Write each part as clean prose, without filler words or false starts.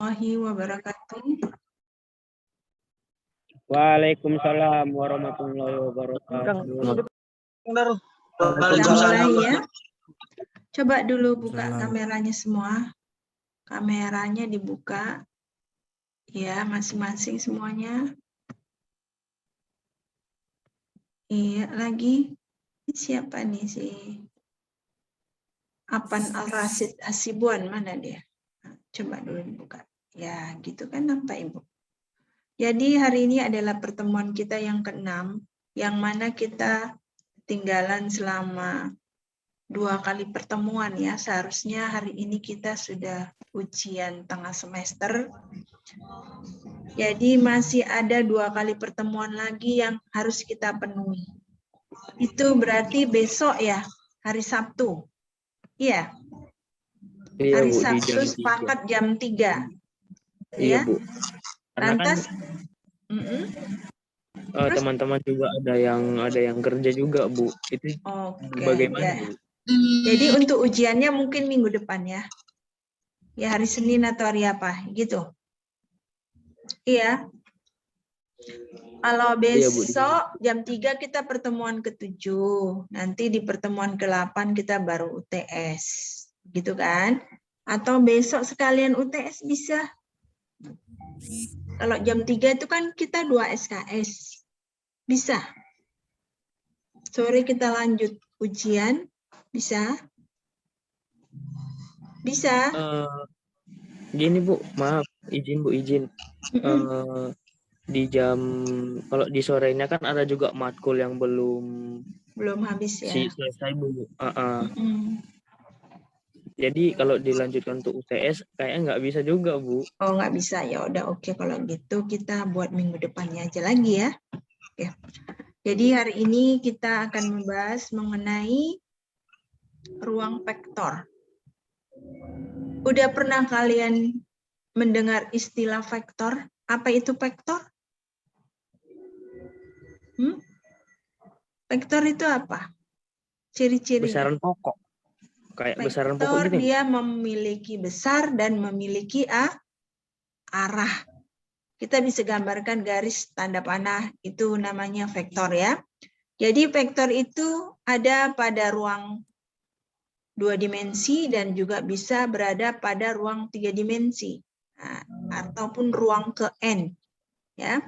warahmatullahi wabarakatuh. Waalaikumsalam warahmatullahi wabarakatuh. Kita mulai ya. Coba dulu buka kameranya semua. Kameranya dibuka. Ya, masing-masing semuanya. Iya, lagi. Ini siapa nih si Apan Al-Rasid Hasibuan, mana dia? Nah, coba dulu dibuka. Ya, gitu kan nampak Ibu. Jadi hari ini adalah pertemuan kita yang ke-6, yang mana kita tinggalan selama 2 kali pertemuan ya. Seharusnya hari ini kita sudah ujian tengah semester. Jadi masih ada 2 kali pertemuan lagi yang harus kita penuhi. Itu berarti besok ya, hari Sabtu. Iya. Iya, Hari Bu, di Sabtu jam 3. sepakat jam 3. Iya, Ya. Bu. Karena Lantas teman-teman juga ada yang kerja juga, Bu. Itu bagaimana, ya. Bu? Jadi untuk ujiannya mungkin minggu depan ya. Ya hari Senin atau hari apa, gitu. Iya. Kalau besok jam 3 kita pertemuan ke-7. Nanti di pertemuan ke-8 kita baru UTS. Gitu kan? Atau besok sekalian UTS bisa. Kalau jam 3 itu kan kita 2 SKS. Bisa. Sore kita lanjut ujian. Bisa. Bisa. Gini, Bu, maaf, izin, Bu, izin. Di jam, kalau di sorenya kan ada juga matkul yang belum habis ya. Selesai, Bu. Jadi kalau dilanjutkan untuk UTS kayaknya nggak bisa juga, Bu. Oh, nggak bisa, ya udah oke. Kalau gitu kita buat minggu depannya aja lagi ya. Oke. Jadi hari ini kita akan membahas mengenai ruang vektor. Udah pernah kalian mendengar istilah vektor? Apa itu vektor? Vektor itu apa? Ciri-cirinya. Besaran pokok. Kayak besaran pokok Vektor gitu. dia memiliki besar dan memiliki arah. Kita bisa gambarkan garis tanda panah, itu namanya vektor ya. Jadi vektor itu ada pada ruang 2 dimensi dan juga bisa berada pada ruang 3 dimensi. Nah, ataupun ruang ke N. Ya.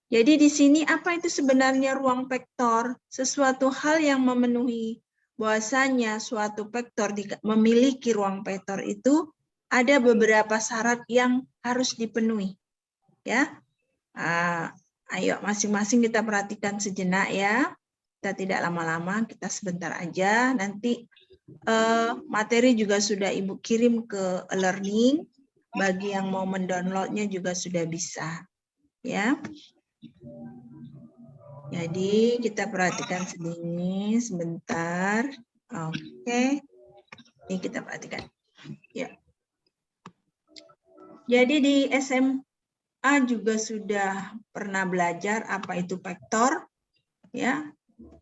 Jadi di sini apa itu sebenarnya ruang vektor? Sesuatu hal yang memenuhi bahwasanya suatu vektor memiliki ruang vektor itu ada beberapa syarat yang harus dipenuhi. Ya. Ayo masing-masing kita perhatikan sejenak ya. Kita tidak lama-lama, kita sebentar aja. Nanti materi juga sudah Ibu kirim ke e-learning. Bagi yang mau mendownloadnya juga sudah bisa. Ya. Jadi kita perhatikan sini sebentar. Oke. Ini kita perhatikan. Ya. Jadi di SMA juga sudah pernah belajar apa itu vektor. Ya.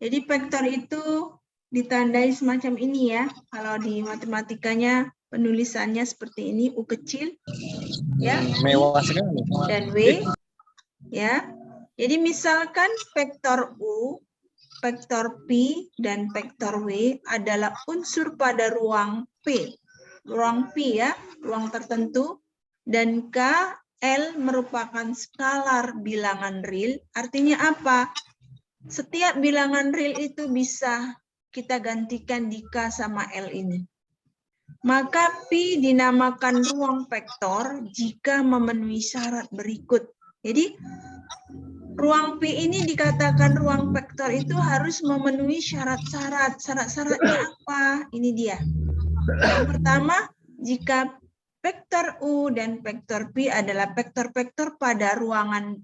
Jadi vektor itu ditandai semacam ini ya. Kalau di matematikanya penulisannya seperti ini, U kecil, ya, mewah sekali. Dan W, ya. Jadi misalkan vektor U, vektor P, dan vektor W adalah unsur pada ruang P. Ruang P ya, ruang tertentu. Dan K, L merupakan skalar bilangan real. Artinya apa? Setiap bilangan real itu bisa kita gantikan di K sama L ini. Maka P dinamakan ruang vektor jika memenuhi syarat berikut. Jadi, ruang P ini dikatakan ruang vektor itu harus memenuhi syarat-syarat. Syarat-syaratnya apa? Ini dia. Yang pertama, jika vektor U dan vektor P adalah vektor-vektor pada ruangan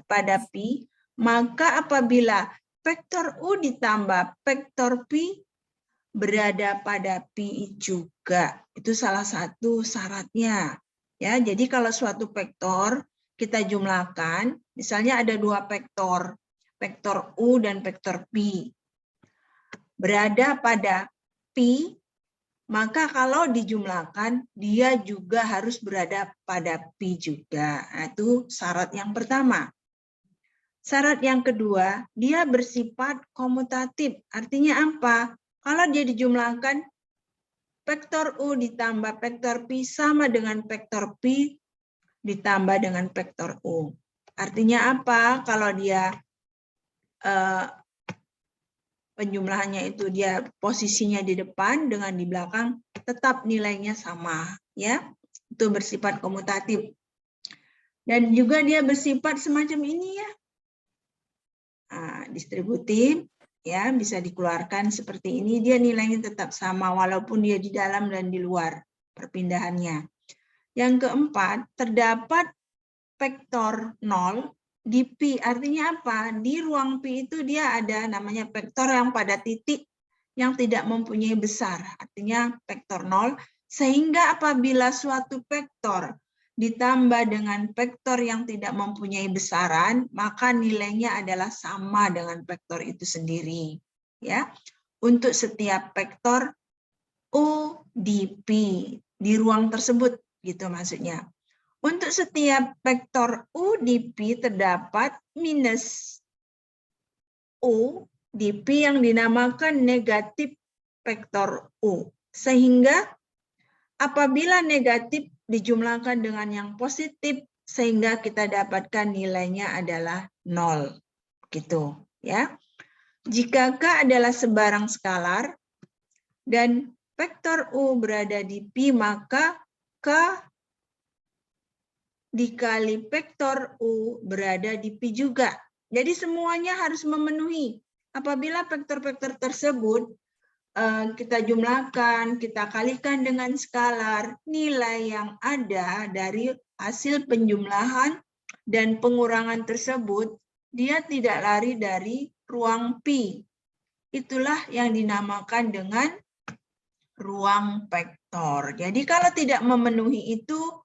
pada P, maka apabila vektor U ditambah vektor P berada pada P juga. Itu salah satu syaratnya. Ya, jadi kalau suatu vektor kita jumlahkan, misalnya ada 2 vektor, vektor U dan vektor P. Berada pada P, maka kalau dijumlahkan, dia juga harus berada pada pi juga. Nah, itu syarat yang pertama. Syarat yang kedua, dia bersifat komutatif. Artinya apa? Kalau dia dijumlahkan, vektor U ditambah vektor pi sama dengan vektor pi ditambah dengan vektor U. Artinya apa? Kalau dia penjumlahannya itu dia posisinya di depan dengan di belakang, tetap nilainya sama, ya. Itu bersifat komutatif. Dan juga dia bersifat semacam ini ya. Nah, distributif, ya, bisa dikeluarkan seperti ini, dia nilainya tetap sama walaupun dia di dalam dan di luar perpindahannya. Yang keempat, terdapat vektor 0 di pi. Artinya apa? Di ruang pi itu dia ada namanya vektor yang pada titik yang tidak mempunyai besar. Artinya vektor 0, sehingga apabila suatu vektor ditambah dengan vektor yang tidak mempunyai besaran, maka nilainya adalah sama dengan vektor itu sendiri. Ya, untuk setiap vektor U di pi di ruang tersebut, gitu maksudnya. Untuk setiap vektor U di pi terdapat minus U di pi yang dinamakan negatif vektor U. Sehingga apabila negatif dijumlahkan dengan yang positif, sehingga kita dapatkan nilainya adalah 0. Gitu, ya. Jika K adalah sebarang skalar dan vektor U berada di pi, maka K dikali vektor U berada di pi juga. Jadi semuanya harus memenuhi. Apabila vektor-vektor tersebut kita jumlahkan, kita kalikan dengan skalar, nilai yang ada dari hasil penjumlahan dan pengurangan tersebut, dia tidak lari dari ruang pi. Itulah yang dinamakan dengan ruang vektor. Jadi kalau tidak memenuhi itu,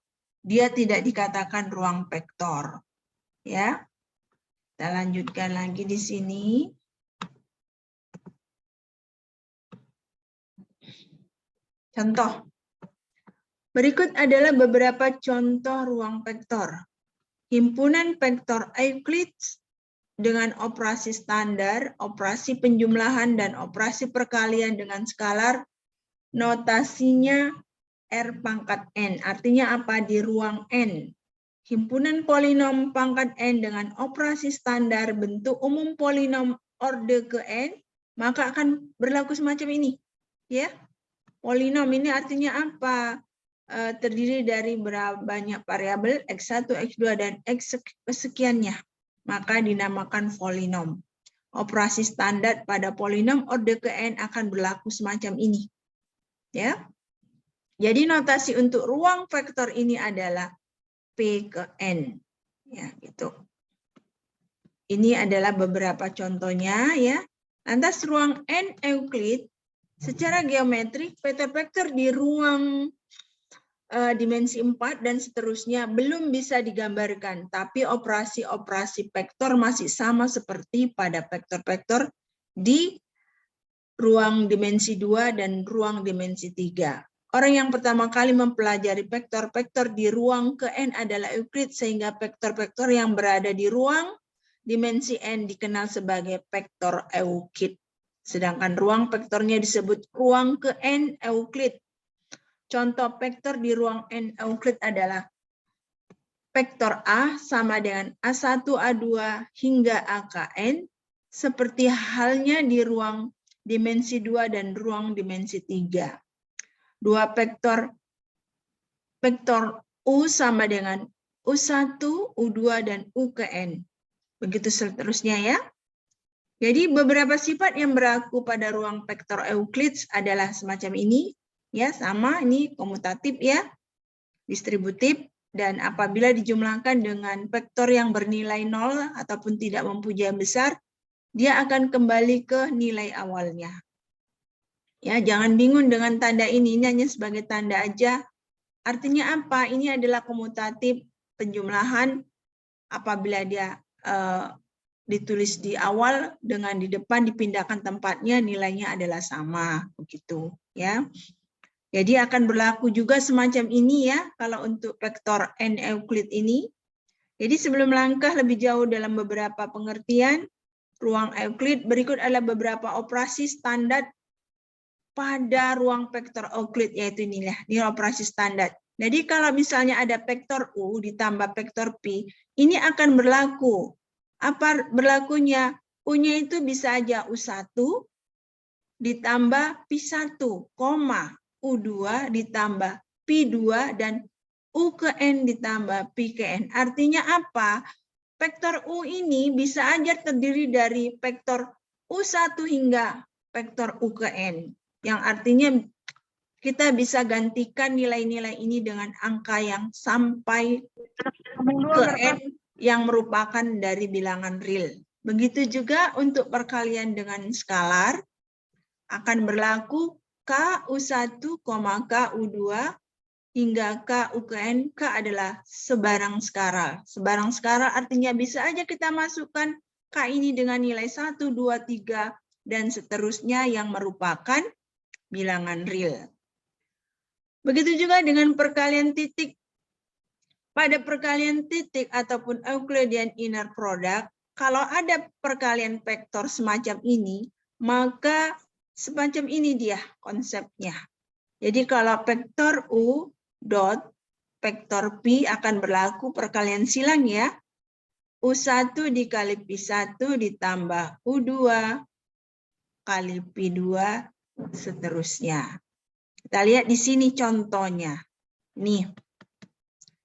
dia tidak dikatakan ruang vektor. Ya. Kita lanjutkan lagi di sini. Contoh. Berikut adalah beberapa contoh ruang vektor. Himpunan vektor Euclid dengan operasi standar, operasi penjumlahan, dan operasi perkalian dengan skalar, notasinya R pangkat N. Artinya apa? Di ruang N. Himpunan polinom pangkat N dengan operasi standar bentuk umum polinom orde ke N, maka akan berlaku semacam ini. Ya, polinom ini artinya apa? Terdiri dari berapa banyak variabel, X1, X2, dan X sekiannya. Maka dinamakan polinom. Operasi standar pada polinom orde ke N akan berlaku semacam ini. Ya. Jadi notasi untuk ruang vektor ini adalah P ke N. Ya, gitu. Ini adalah beberapa contohnya ya. Lantas ruang N Euclid secara geometrik vektor-vektor di ruang dimensi 4 dan seterusnya belum bisa digambarkan, tapi operasi-operasi vektor masih sama seperti pada vektor-vektor di ruang dimensi 2 dan ruang dimensi 3. Orang yang pertama kali mempelajari vektor-vektor di ruang ke N adalah Euclid, sehingga vektor-vektor yang berada di ruang dimensi N dikenal sebagai vektor Euclid. Sedangkan ruang vektornya disebut ruang ke N Euclid. Contoh vektor di ruang N Euclid adalah vektor A sama dengan A1, A2 hingga AKN, seperti halnya di ruang dimensi 2 dan ruang dimensi 3. Dua vektor U sama dengan U1, U2, dan U ke N. Begitu seterusnya ya. Jadi beberapa sifat yang berlaku pada ruang vektor Euclid adalah semacam ini. Ya, sama, ini komutatif ya, distributif, dan apabila dijumlahkan dengan vektor yang bernilai 0 ataupun tidak mempunyai besar, dia akan kembali ke nilai awalnya. Ya, jangan bingung dengan tanda ini hanya sebagai tanda aja. Artinya apa? Ini adalah komutatif penjumlahan apabila dia ditulis di awal dengan di depan dipindahkan tempatnya, nilainya adalah sama, begitu ya. Jadi akan berlaku juga semacam ini ya, kalau untuk vektor N Euclid ini. Jadi sebelum langkah lebih jauh dalam beberapa pengertian ruang Euclid, berikut adalah beberapa operasi standar pada ruang vektor Euclid, yaitu inilah, ini operasi standar. Jadi kalau misalnya ada vektor U ditambah vektor P, ini akan berlaku. Apa berlakunya? U-nya itu bisa aja U1 ditambah P1, U2 ditambah P2, dan U ke N ditambah P ke N. Artinya apa? Vektor U ini bisa aja terdiri dari vektor U1 hingga vektor U ke N. Yang artinya kita bisa gantikan nilai-nilai ini dengan angka yang sampai ke N yang merupakan dari bilangan real. Begitu juga untuk perkalian dengan skalar, akan berlaku KU1, KU2, hingga KU ke N. K adalah sebarang skala. Sebarang skala artinya bisa aja kita masukkan K ini dengan nilai 1, 2, 3, dan seterusnya yang merupakan bilangan real. Begitu juga dengan perkalian titik. Pada perkalian titik ataupun Euclidean inner product, kalau ada perkalian vektor semacam ini, maka semacam ini dia konsepnya. Jadi kalau vektor U dot vektor P akan berlaku perkalian silang ya. U1 dikali P1 ditambah U2 kali P2 seterusnya. Kita lihat di sini contohnya. Nih.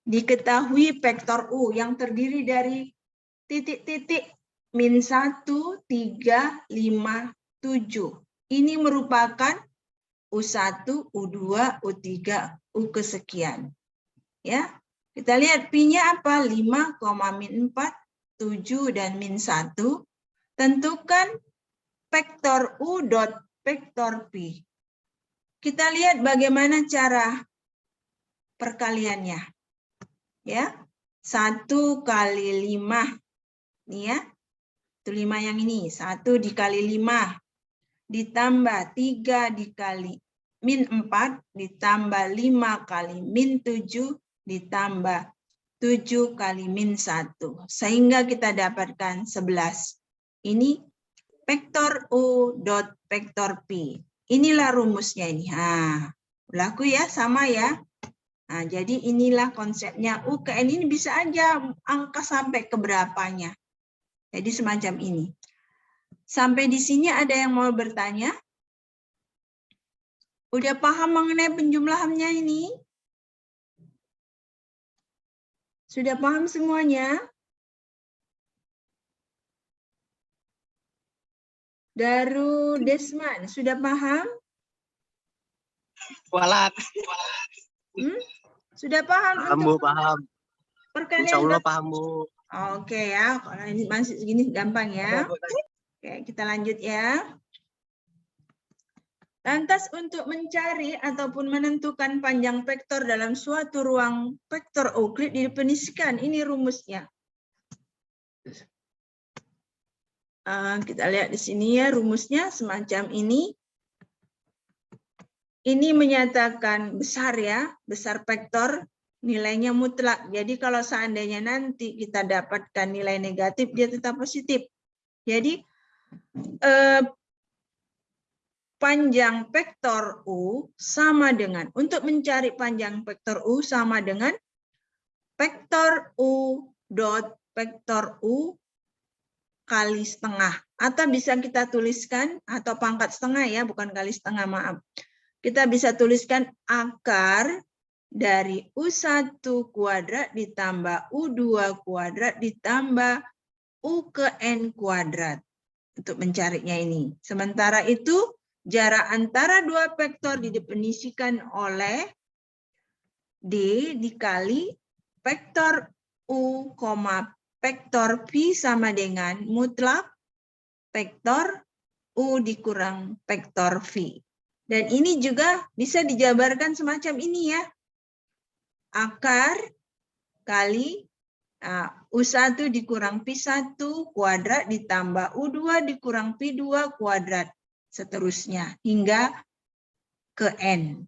Diketahui vektor U yang terdiri dari titik-titik min 1, 3, 5, 7. Ini merupakan U1, U2, U3, U kesekian. Ya, kita lihat P-nya apa? 5, min 4, 7, dan min 1. Tentukan vektor U dot vektor P. Kita lihat bagaimana cara perkaliannya. Ya, 1 kali 5. Nih ya, itu 5 yang ini. 1 dikali 5. Ditambah 3 dikali min 4. Ditambah 5 kali min 7. Ditambah 7 kali min 1. Sehingga kita dapatkan 11. Ini vektor U dot vektor P. Inilah rumusnya ini. Nah, berlaku ya, sama ya. Nah, jadi inilah konsepnya. U ke N ini bisa aja angka sampai ke berapanya. Jadi semacam ini. Sampai di sini ada yang mau bertanya? Udah paham mengenai penjumlahannya ini? Sudah paham semuanya? Daru Desman, sudah paham? Walat. Sudah paham? Paham, untuk Bu, paham. perkalian? Insya Allah paham, Bu. Oke ya, kalau ini masih segini gampang ya. Oke, kita lanjut ya. Lantas untuk mencari ataupun menentukan panjang vektor dalam suatu ruang vektor Euclid didefinisikan. Ini rumusnya. Kita lihat di sini ya, rumusnya semacam ini. Ini menyatakan besar ya, besar vektor nilainya mutlak. Jadi kalau seandainya nanti kita dapatkan nilai negatif, dia tetap positif. Jadi panjang vektor U sama dengan, untuk mencari panjang vektor U sama dengan vektor U dot vektor U kali setengah. Atau bisa kita tuliskan, atau pangkat setengah ya, bukan kali setengah, maaf. Kita bisa tuliskan akar dari U1 kuadrat ditambah U2 kuadrat ditambah U ke N kuadrat. Untuk mencarinya ini. Sementara itu, jarak antara dua vektor didefinisikan oleh D dikali vektor U, vektor P sama dengan mutlak vektor U dikurang vektor V. Dan ini juga bisa dijabarkan semacam ini ya. Akar kali U1 dikurang P1 kuadrat ditambah U2 dikurang P2 kuadrat. Seterusnya hingga ke N.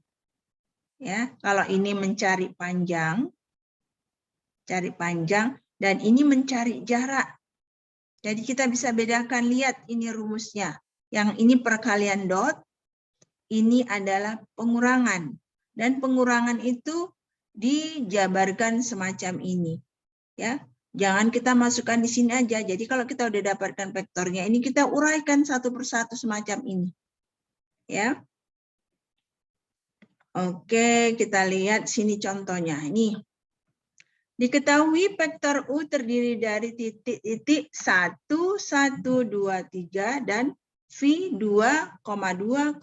Ya, kalau ini mencari panjang, dan ini mencari jarak. Jadi kita bisa bedakan, lihat ini rumusnya. Yang ini perkalian dot, ini adalah pengurangan. Dan pengurangan itu dijabarkan semacam ini. Ya, jangan kita masukkan di sini aja. Jadi kalau kita udah dapatkan vektornya, ini kita uraikan satu persatu semacam ini. Ya. Oke, kita lihat sini contohnya. Ini diketahui vektor U terdiri dari titik-titik 1, 1, 2, 3, dan V 2,2,1,1.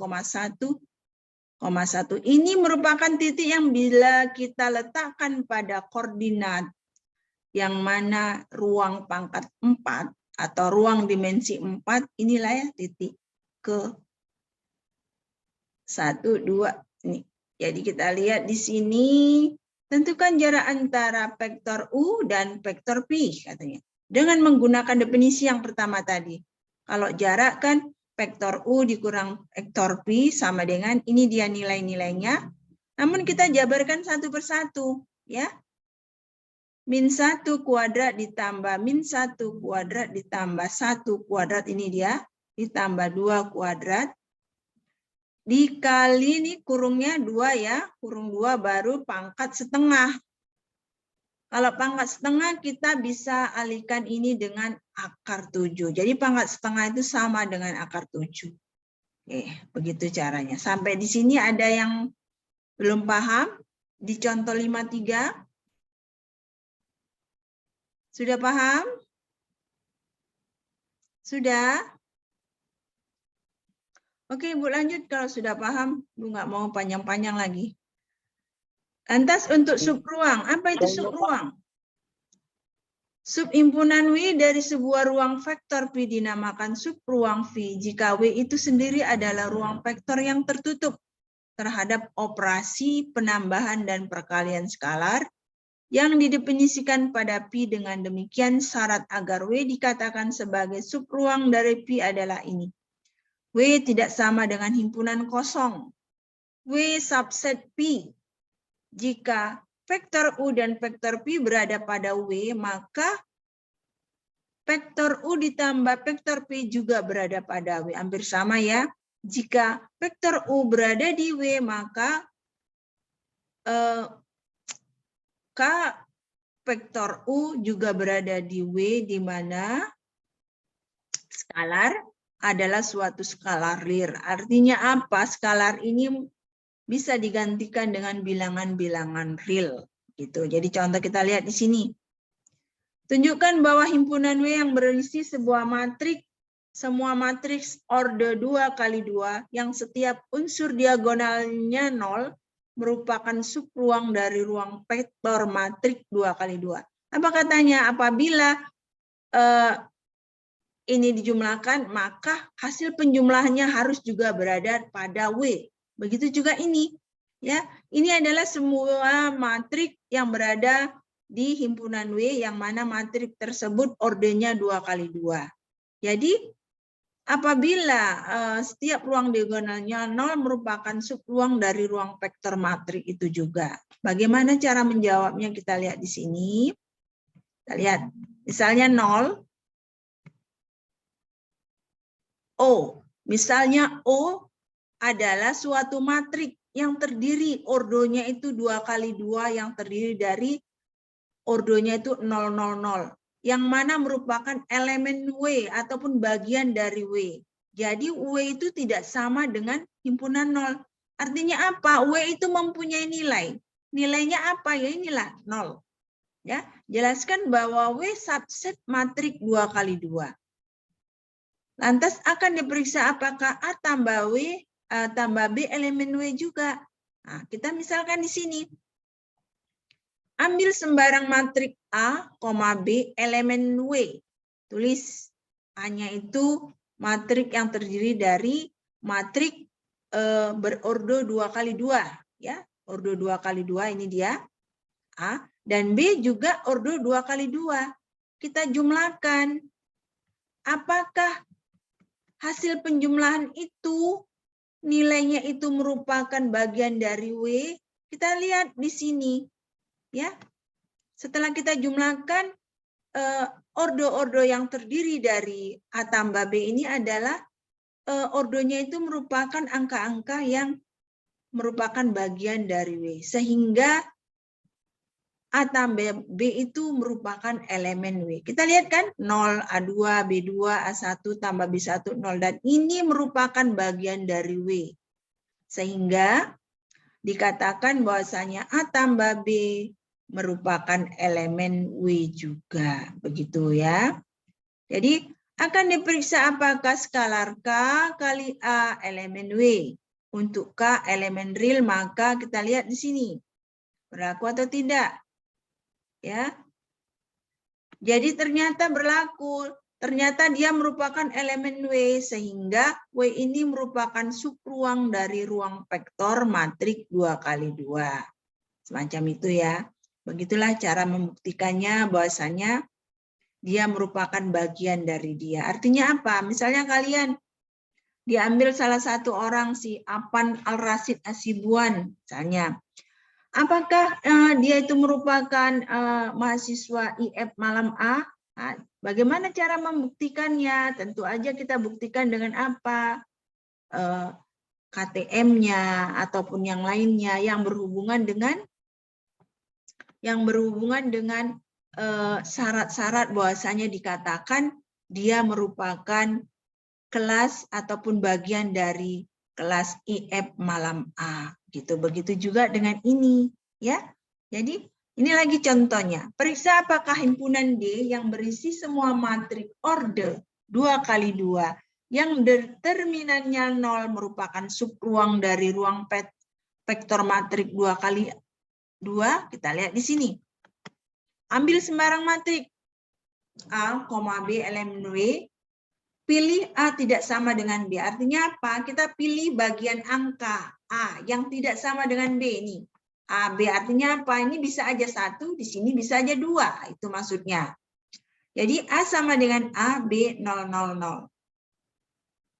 Ini merupakan titik yang bila kita letakkan pada koordinat yang mana ruang pangkat 4 atau ruang dimensi 4, inilah ya titik ke 1, 2. Ini. Jadi kita lihat di sini, tentukan jarak antara vektor U dan vektor P, katanya. Dengan menggunakan definisi yang pertama tadi. Kalau jarak kan vektor U dikurang vektor P sama dengan, ini dia nilai-nilainya. Namun kita jabarkan satu persatu. Ya. Min 1 kuadrat ditambah min 1 kuadrat ditambah 1 kuadrat, ini dia. Ditambah 2 kuadrat. Dikali ini kurungnya 2 ya, kurung 2 baru pangkat setengah. Kalau pangkat setengah kita bisa alihkan ini dengan akar 7. Jadi pangkat setengah itu sama dengan akar 7. Oke, begitu caranya. Sampai di sini ada yang belum paham? Di contoh 53. Sudah paham? Sudah? Oke, Ibu lanjut kalau sudah paham. Ibu nggak mau panjang-panjang lagi. Lantas untuk subruang, apa itu subruang? Subhimpunan W dari sebuah ruang vektor P dinamakan subruang V jika W itu sendiri adalah ruang vektor yang tertutup terhadap operasi penambahan dan perkalian skalar yang didefinisikan pada P. Dengan demikian syarat agar W dikatakan sebagai subruang dari P adalah ini. W tidak sama dengan himpunan kosong. W subset P. Jika vektor U dan vektor P berada pada W, maka vektor U ditambah vektor P juga berada pada W. Hampir sama ya. Jika vektor U berada di W, maka K vektor U juga berada di W, di mana skalar adalah suatu skalar real. Artinya apa? Skalar ini bisa digantikan dengan bilangan-bilangan real. Gitu. Jadi contoh kita lihat di sini. Tunjukkan bahwa himpunan W yang berisi sebuah matriks, semua matriks order 2 kali 2 yang setiap unsur diagonalnya 0 merupakan subruang dari ruang vektor matriks 2 kali 2. Apa katanya? Apabila ini dijumlahkan, maka hasil penjumlahannya harus juga berada pada W. Begitu juga ini. Ya, ini adalah semua matriks yang berada di himpunan W, yang mana matriks tersebut ordernya 2 kali 2. Jadi, apabila setiap ruang diagonalnya 0 merupakan subruang dari ruang vektor matriks itu juga. Bagaimana cara menjawabnya? Kita lihat di sini. Kita lihat, misalnya 0, O. Misalnya O adalah suatu matriks yang terdiri ordonya itu 2 kali 2 yang terdiri dari ordonya itu 0, 0, 0. Yang mana merupakan elemen W ataupun bagian dari W. Jadi W itu tidak sama dengan himpunan 0. Artinya apa? W itu mempunyai nilai. Nilainya apa? Ya inilah 0. Ya, jelaskan bahwa W subset matriks 2 kali 2. Lantas akan diperiksa apakah A tambah W tambah B elemen W juga. Nah, kita misalkan di sini. Ambil sembarang matriks A, B elemen W. Tulis A-nya itu matriks yang terdiri dari matriks berordo 2 kali 2. Ya, ordo 2 kali 2 ini dia. A. Dan B juga ordo 2 kali 2. Kita jumlahkan. Apakah hasil penjumlahan itu nilainya itu merupakan bagian dari W Kita lihat di sini, ya. Setelah kita jumlahkan, ordo-ordo yang terdiri dari A tambah B ini adalah ordonya itu merupakan angka-angka yang merupakan bagian dari W. Sehingga A tambah B itu merupakan elemen W. Kita lihat kan 0, A2, B2, A1 tambah B1, 0. Dan ini merupakan bagian dari W. Sehingga dikatakan bahwasanya A tambah B merupakan elemen W juga. Begitu ya. Jadi akan diperiksa apakah skalar K kali A elemen W. Untuk K elemen real maka kita lihat di sini. Berlaku atau tidak? Ya. Jadi ternyata berlaku. Ternyata dia merupakan elemen W sehingga W ini merupakan subruang dari ruang vektor matrik 2 kali 2. Semacam itu ya. Begitulah cara membuktikannya bahwasanya dia merupakan bagian dari dia. Artinya apa? Misalnya kalian diambil salah satu orang si Apan Al-Rasid Asibuan misalnya. Apakah dia itu merupakan mahasiswa IF Malam A? Nah, bagaimana cara membuktikannya? Tentu aja kita buktikan dengan apa? KTM-nya ataupun yang lainnya yang berhubungan dengan syarat-syarat bahwasanya dikatakan dia merupakan kelas ataupun bagian dari kelas IF Malam A. Gitu. Begitu juga dengan ini, ya. Jadi ini lagi contohnya. Periksa apakah himpunan D yang berisi semua matrik orde 2 kali 2 yang determinannya 0 merupakan subruang dari ruang vektor matrik 2 kali 2. Kita lihat di sini. Ambil sembarang matrik A, B elemen W. Pilih A tidak sama dengan B. Artinya apa? Kita pilih bagian angka A yang tidak sama dengan B ini. A, B artinya apa? Ini bisa aja 1, di sini bisa aja 2. Itu maksudnya. Jadi A sama dengan A, B 0, 0, 0.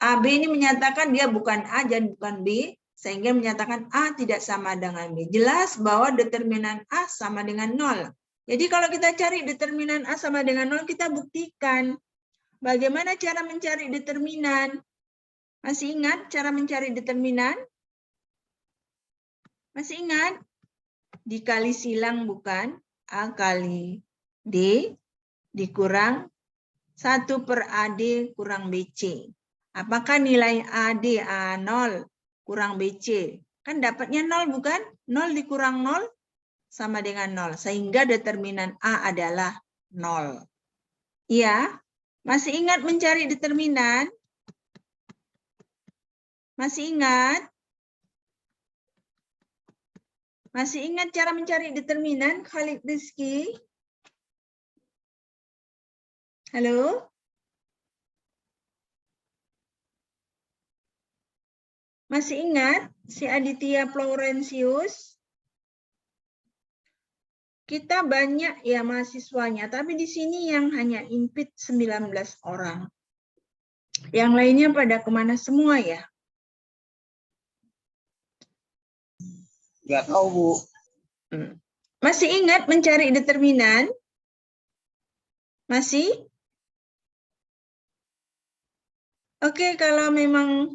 A, B ini menyatakan dia bukan A dan bukan B, sehingga menyatakan A tidak sama dengan B. Jelas bahwa determinan A sama dengan 0. Jadi kalau kita cari determinan A sama dengan 0, kita buktikan. Bagaimana cara mencari determinan? Masih ingat cara mencari determinan? Masih ingat? Dikali silang bukan? A kali D dikurang 1 per AD kurang BC. Apakah nilai AD A0 kurang BC? Kan dapatnya 0 bukan? 0 dikurang 0 sama dengan 0. Sehingga determinan A adalah 0. Iya? Masih ingat mencari determinan? Masih ingat? Masih ingat cara mencari determinan, Khalid Rizky? Halo? Masih ingat si Aditya Florentius? Kita banyak ya mahasiswanya, tapi di sini yang hanya impit 19 orang. Yang lainnya pada kemana semua ya? Nggak tahu, Bu. Masih ingat mencari determinan? Masih? Oke, kalau memang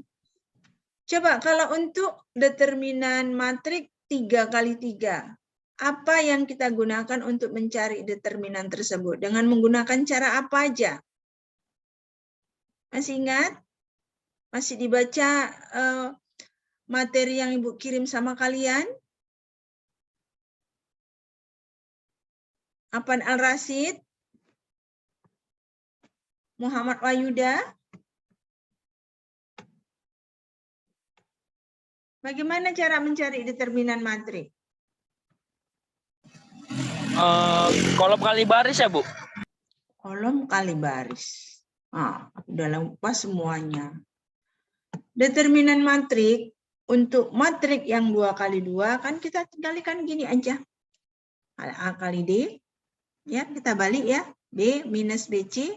coba kalau untuk determinan matrik 3 kali 3, apa yang kita gunakan untuk mencari determinan tersebut? Dengan menggunakan cara apa aja? Masih ingat? Masih dibaca materi yang Ibu kirim sama kalian? Apan Al-Rasid? Muhammad Wayuda? Bagaimana cara mencari determinan matrik? Kolom kali baris ya, Bu? Kolom kali baris. Udah lupa semuanya. Determinan matrik, untuk matrik yang 2 kali 2, kan kita tinggalkan gini aja. A kali D, ya kita balik ya. B minus BC,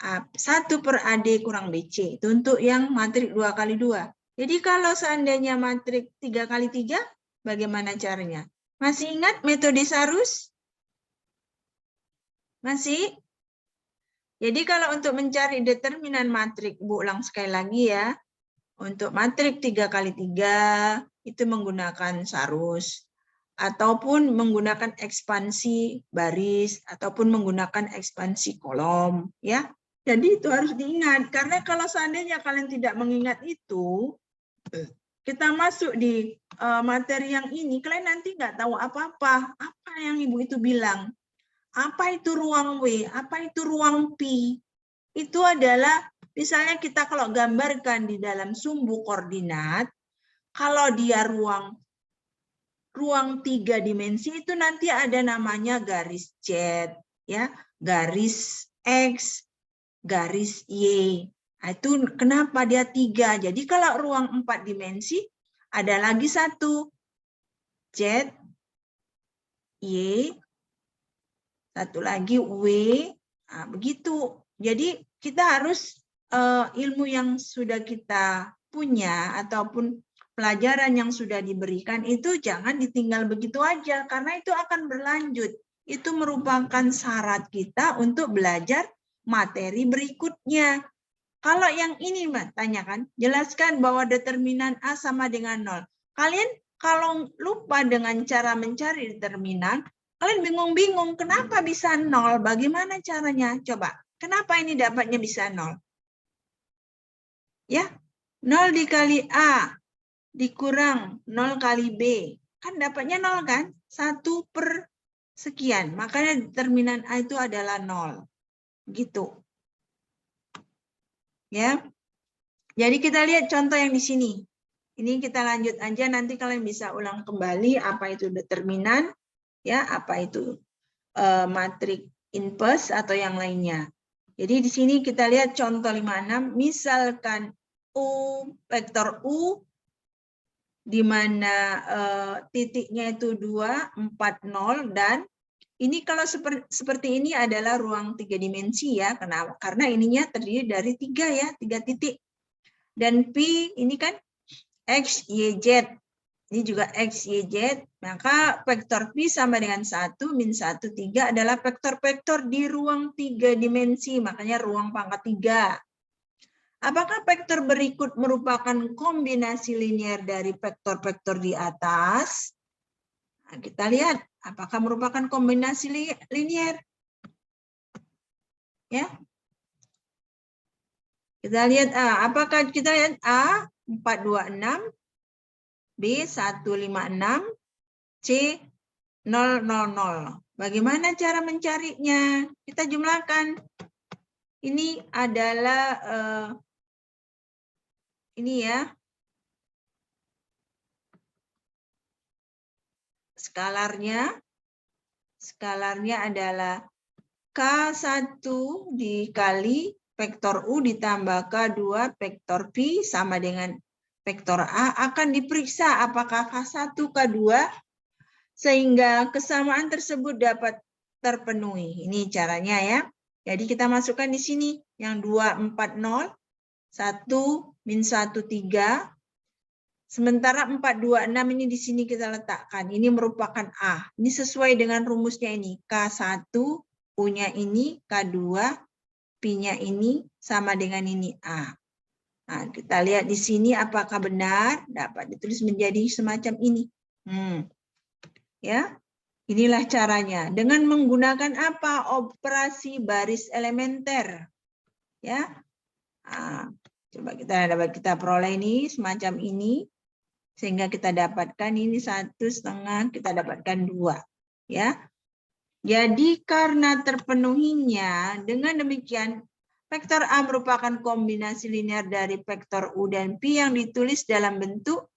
1 per AD kurang BC. Itu untuk yang matrik 2 kali 2. Jadi kalau seandainya matrik 3 kali 3, Bagaimana caranya? Masih ingat metode Sarus? Masih? Jadi kalau untuk mencari determinan matrik, Bu ulang sekali lagi ya. Untuk matrik 3x3 itu menggunakan Sarus. Ataupun menggunakan ekspansi baris, ataupun menggunakan ekspansi kolom. Ya. Jadi itu harus diingat. Karena kalau seandainya kalian tidak mengingat itu, kita masuk di materi yang ini, kalian nanti nggak tahu apa-apa. Apa yang Ibu itu bilang? Apa itu ruang W? Apa itu ruang P? Itu adalah, misalnya kita kalau gambarkan di dalam sumbu koordinat, kalau dia ruang 3 dimensi itu nanti ada namanya garis Z, ya, garis X, garis Y. Nah, itu kenapa dia 3? Jadi kalau ruang 4 dimensi ada lagi satu Z, Y, satu lagi W, nah, begitu. Jadi kita harus ilmu yang sudah kita punya ataupun pelajaran yang sudah diberikan itu jangan ditinggal begitu aja karena itu akan berlanjut. Itu merupakan syarat kita untuk belajar materi berikutnya. Kalau yang ini Mbak tanyakan, jelaskan bahwa determinan A sama dengan 0. Kalian kalau lupa dengan cara mencari determinan, kalian bingung-bingung kenapa bisa 0, bagaimana caranya? Coba, kenapa ini dapatnya bisa 0? Ya, 0 dikali A dikurang 0 kali B. Kan dapatnya 0 kan? 1 per sekian. Makanya determinan A itu adalah 0. Gitu. Ya. Jadi kita lihat contoh yang di sini. Ini kita lanjut aja, nanti kalian bisa ulang kembali apa itu determinan, ya, apa itu matrik inverse atau yang lainnya. Jadi di sini kita lihat contoh 56, misalkan vektor U di mana titiknya itu 2, 4, 0, dan ini kalau seperti ini adalah ruang 3 dimensi ya, karena ininya terdiri dari 3 ya, 3 titik. Dan P ini kan X, Y, Z. Ini juga X, Y, Z. Maka vektor P sama dengan 1, min 1, 3 adalah vektor-vektor di ruang 3 dimensi. Makanya ruang pangkat 3. Apakah vektor berikut merupakan kombinasi linear dari vektor-vektor di atas? Nah, kita lihat apakah merupakan kombinasi linear. Ya. Kita lihat A. Apakah kita lihat A 426, B 156, C 000. Bagaimana cara mencarinya? Kita jumlahkan. Ini adalah ini ya. Skalarnya adalah K1 dikali vektor U ditambah K2 vektor P sama dengan vektor A, akan diperiksa apakah K1, K2 sehingga kesamaan tersebut dapat terpenuhi. Ini caranya ya. Jadi kita masukkan di sini yang 2, 4, 0, 1, min 1, 3. Sementara 4, 2, 6 ini di sini kita letakkan. Ini merupakan A. Ini sesuai dengan rumusnya ini. K1, U-nya ini, K2, P-nya ini, sama dengan ini A. Nah, kita lihat di sini apakah benar. Dapat ditulis menjadi semacam ini. Ya, inilah caranya. Dengan menggunakan apa? Operasi baris elementer. Ya. Nah, coba kita peroleh ini semacam ini. Sehingga kita dapatkan ini 1,5, kita dapatkan 2. Ya. Jadi karena terpenuhinya, dengan demikian vektor A merupakan kombinasi linear dari vektor U dan P yang ditulis dalam bentuk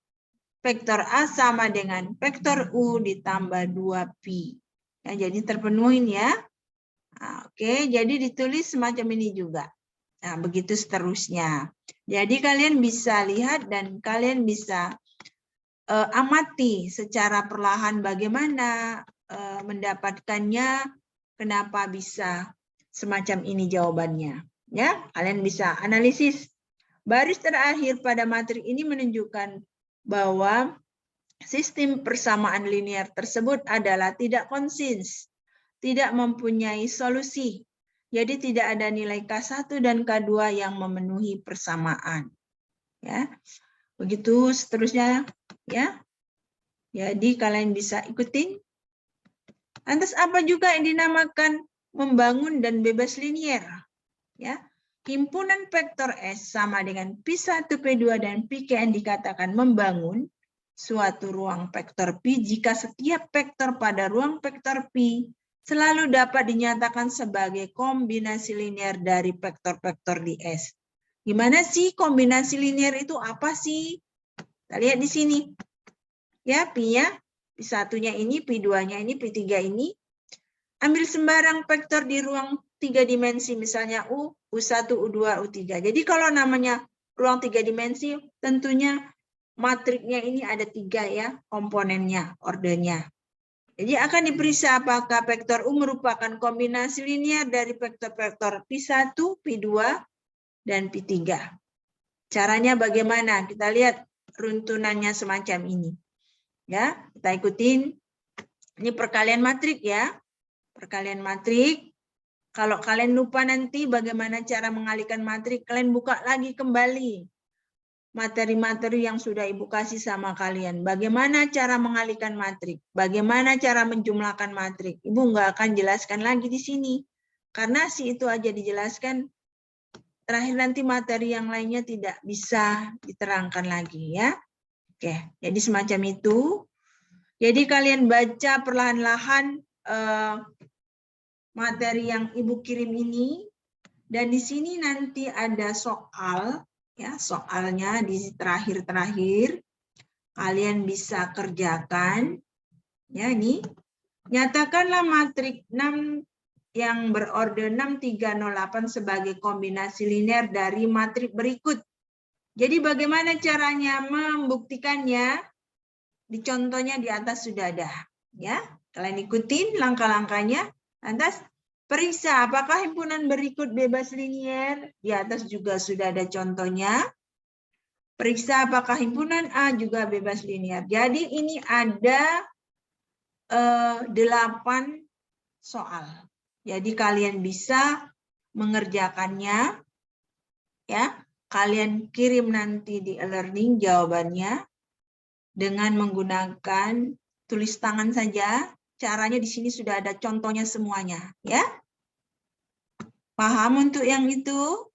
vektor A sama dengan vektor U ditambah 2P. Ya, jadi terpenuhin ya. Nah, oke, jadi ditulis semacam ini juga. Nah, begitu seterusnya. Jadi kalian bisa lihat dan kalian bisa amati secara perlahan bagaimana mendapatkannya, kenapa bisa semacam ini jawabannya. Ya, kalian bisa analisis. Baris terakhir pada matrik ini menunjukkan bahwa sistem persamaan linear tersebut adalah tidak konsis, tidak mempunyai solusi. Jadi tidak ada nilai K1 dan K2 yang memenuhi persamaan. Ya. Begitu seterusnya ya. Jadi kalian bisa ikutin. Lantas apa juga yang dinamakan membangun dan bebas linier? Ya. Himpunan vektor S sama dengan P1, P2 dan Pkn dikatakan membangun suatu ruang vektor P jika setiap vektor pada ruang vektor P selalu dapat dinyatakan sebagai kombinasi linear dari vektor-vektor di S. Gimana sih kombinasi linear itu apa sih? Kita lihat di sini. Ya, P-nya, P1-nya ini, P2-nya ini, P3 ini. Ambil sembarang vektor di ruang 3 dimensi, misalnya U, U1, U2, U3. Jadi kalau namanya ruang 3 dimensi, tentunya matriknya ini ada 3 ya, komponennya, ordernya. Jadi akan diperiksa apakah vektor U merupakan kombinasi linear dari vektor-vektor P1, P2, dan P3. Caranya bagaimana? Kita lihat runtunannya semacam ini. Ya, kita ikutin. Ini perkalian matrik ya. Perkalian matrik. Kalau kalian lupa nanti bagaimana cara mengalihkan matrik, kalian buka lagi kembali materi-materi yang sudah Ibu kasih sama kalian. Bagaimana cara mengalihkan matrik? Bagaimana cara menjumlahkan matrik? Ibu nggak akan jelaskan lagi di sini. Karena itu aja dijelaskan. Terakhir nanti materi yang lainnya tidak bisa diterangkan lagi ya. Oke, jadi semacam itu. Jadi kalian baca perlahan-lahan materi yang Ibu kirim ini. Dan di sini nanti ada soal. Ya, soalnya di terakhir-terakhir kalian bisa kerjakan. Ya, ini nyatakanlah matrik 6 yang berorder 6308 sebagai kombinasi linear dari matrik berikut. Jadi bagaimana caranya membuktikannya? Di contohnya di atas sudah ada, ya. Kalian ikutin langkah-langkahnya. Lantas periksa apakah himpunan berikut bebas linier. Di atas juga sudah ada contohnya. Periksa apakah himpunan A juga bebas linier. Jadi ini ada 8 soal. Jadi kalian bisa mengerjakannya. Ya, kalian kirim nanti di e-learning jawabannya dengan menggunakan tulis tangan saja. Caranya di sini sudah ada contohnya semuanya, ya. Paham untuk yang itu?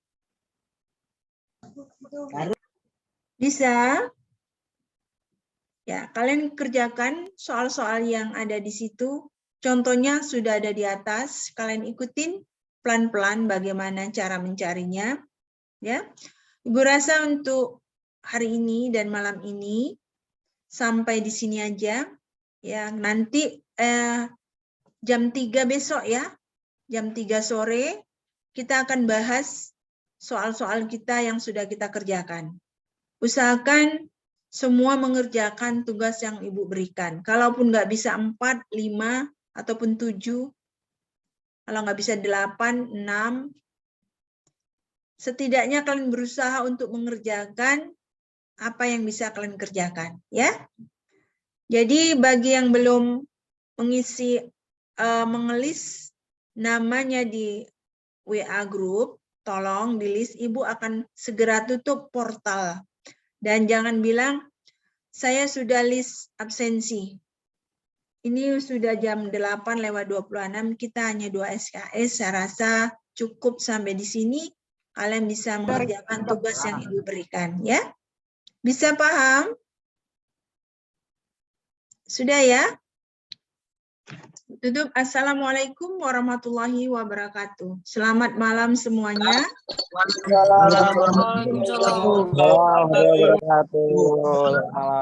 Bisa? Ya, kalian kerjakan soal-soal yang ada di situ. Contohnya sudah ada di atas. Kalian ikutin pelan-pelan bagaimana cara mencarinya, ya. Ibu rasa untuk hari ini dan malam ini sampai di sini aja. Ya, nanti jam 3 besok ya. Jam 3 sore kita akan bahas soal-soal kita yang sudah kita kerjakan. Usahakan semua mengerjakan tugas yang Ibu berikan. Kalaupun nggak bisa 4, 5, ataupun 7, kalau nggak bisa 8, 6, setidaknya kalian berusaha untuk mengerjakan apa yang bisa kalian kerjakan. Ya. Jadi bagi yang belum mengisi, mengelis namanya di WA group, tolong di list, Ibu akan segera tutup portal. Dan jangan bilang, saya sudah list absensi. Ini sudah jam 8:26, kita hanya 2 SKS, saya rasa cukup sampai di sini. Kalian bisa mengerjakan tugas yang Ibu berikan. Ya, bisa paham? Sudah ya? Tutup. Assalamualaikum warahmatullahi wabarakatuh. Selamat malam semuanya. Waalaikumsalam warahmatullahi wabarakatuh.